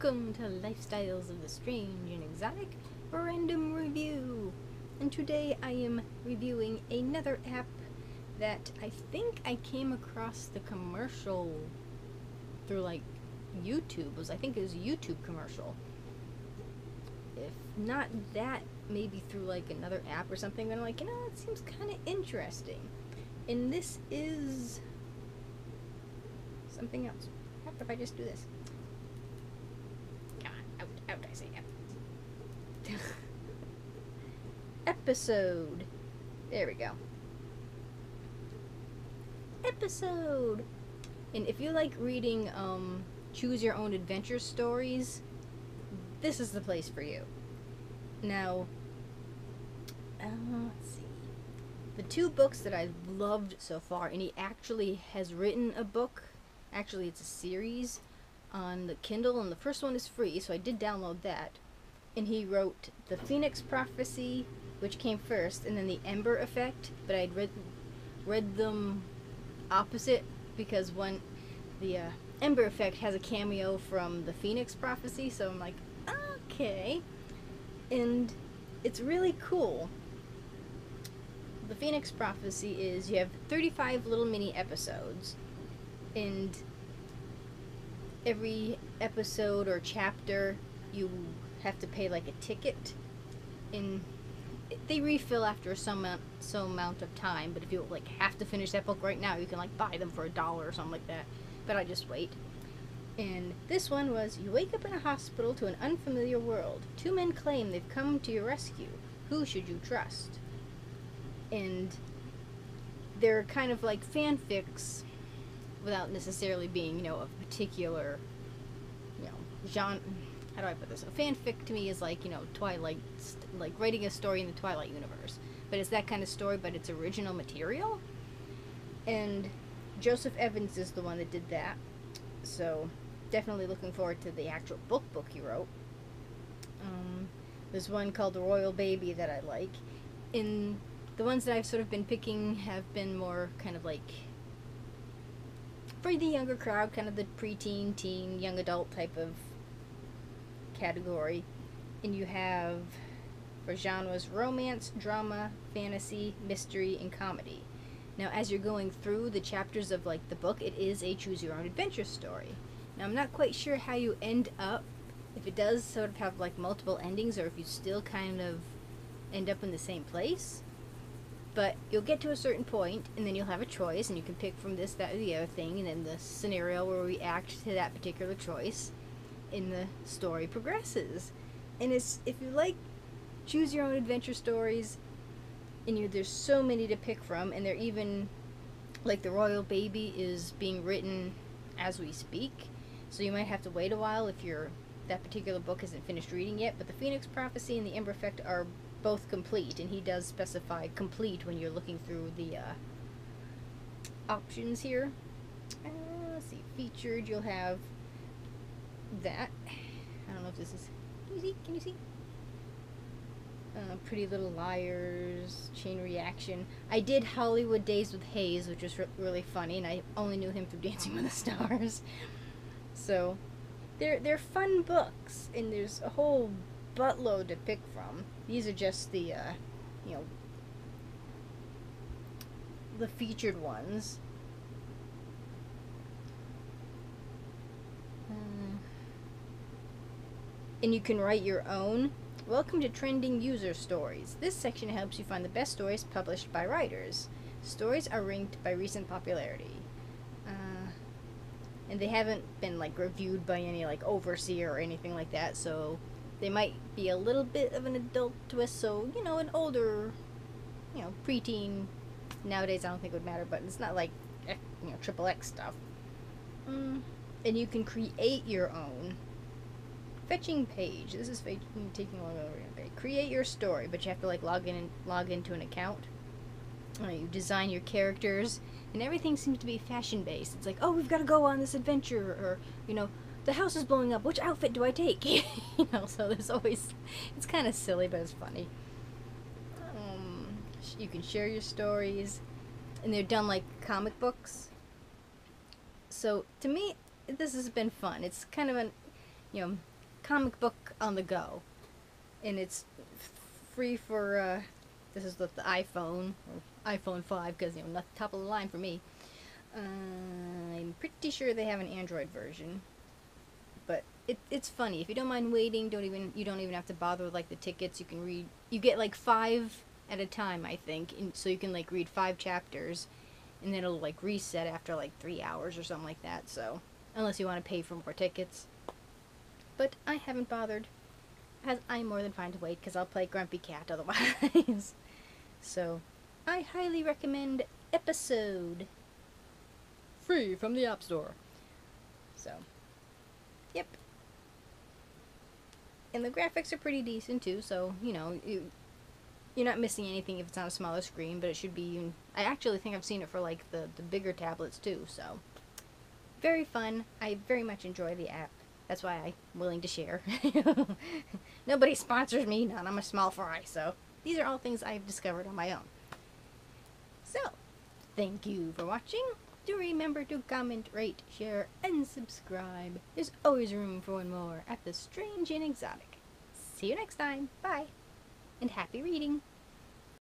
Welcome to Lifestyles of the Strange and Exotic Random Review. And today I am reviewing another app that I think I came across the commercial through like YouTube. I think it was a YouTube commercial. If not that, maybe through like another app or something. But I'm like, it seems kind of interesting. And this is something else. What if I just do this? Out, I say out. Episode. There we go. Episode. And if you like reading choose your own adventure stories, this is the place for you. Now, let's see. The two books that I've loved so far, and he actually has written a book. Actually, it's a series on the Kindle, and the first one is free, so I did download that. And he wrote The Phoenix Prophecy, which came first, and then The Ember Effect, but I'd read them opposite, because the Ember Effect has a cameo from The Phoenix Prophecy, so I'm like, okay. And it's really cool. The Phoenix Prophecy is, you have 35 little mini episodes, and every episode or chapter you have to pay like a ticket, and they refill after some amount of time. But if you like have to finish that book right now, you can like buy them for $1 or something like that, but I just wait. And this one was, you wake up in a hospital to an unfamiliar world. Two men claim they've come to your rescue. Who should you trust? And they're kind of like fanfics without necessarily being, a particular, genre. How do I put this? A fanfic to me is like, Twilight, like writing a story in the Twilight universe. But it's that kind of story, but it's original material. And Joseph Evans is the one that did that. So, definitely looking forward to the actual book he wrote. There's one called The Royal Baby that I like. In the ones that I've sort of been picking have been more kind of like for the younger crowd, kind of the preteen, teen, young adult type of category. And you have, for genres, romance, drama, fantasy, mystery, and comedy. Now, as you're going through the chapters of like the book, it is a choose your own adventure story. Now, I'm not quite sure how you end up, if it does sort of have like multiple endings, or if you still kind of end up in the same place. But you'll get to a certain point, and then you'll have a choice, and you can pick from this, that, or the other thing, and then the scenario will react to that particular choice, and the story progresses. And if you like choose your own adventure stories, and there's so many to pick from, and they're even, like The Royal Baby is being written as we speak, so you might have to wait a while if that particular book isn't finished reading yet. But The Phoenix Prophecy and The Ember Effect are both complete, and he does specify complete when you're looking through the options here. Let's see, featured, you'll have that. I don't know if this is, can you see? Pretty Little Liars, Chain Reaction. I did Hollywood Days with Hayes, which was really funny, and I only knew him through Dancing with the Stars. So they're fun books, and there's a whole buttload to pick from. These are just the the featured ones. And you can write your own. Welcome to Trending User Stories. This section helps you find the best stories published by writers. Stories are ranked by recent popularity. And they haven't been like reviewed by any like overseer or anything like that, so they might be a little bit of an adult twist, so, an older, preteen, nowadays I don't think it would matter, but it's not like, triple X stuff. And you can create your own. Fetching page. This is taking a long over. Create your story, but you have to like log into an account. You design your characters, and everything seems to be fashion based. It's like, oh, we've got to go on this adventure, or the house is blowing up. Which outfit do I take? So there's always, it's kind of silly, but it's funny. You can share your stories, and they're done like comic books. So to me, this has been fun. It's kind of an, comic book on the go, and it's free for this is the iPhone or iPhone 5 because not top of the line for me. I'm pretty sure they have an Android version, but it's funny. If you don't mind waiting, you don't even have to bother with like the tickets. You can read. You get like 5 at a time, I think, and so you can like read 5 chapters, and then it'll like reset after like 3 hours or something like that. So unless you want to pay for more tickets, but I haven't bothered, as I'm more than fine to wait because I'll play Grumpy Cat otherwise. So I highly recommend Episode, free from the App Store. So, yep. And the graphics are pretty decent too, so, you're not missing anything if it's on a smaller screen, but it should be, I actually think I've seen it for, like, the bigger tablets too, so. Very fun. I very much enjoy the app. That's why I'm willing to share. Nobody sponsors me, none. I'm a small fry, so. These are all things I've discovered on my own. So, thank you for watching. Do remember to comment, rate, share, and subscribe. There's always room for one more at the Strange and Exotic. See you next time. Bye. And happy reading.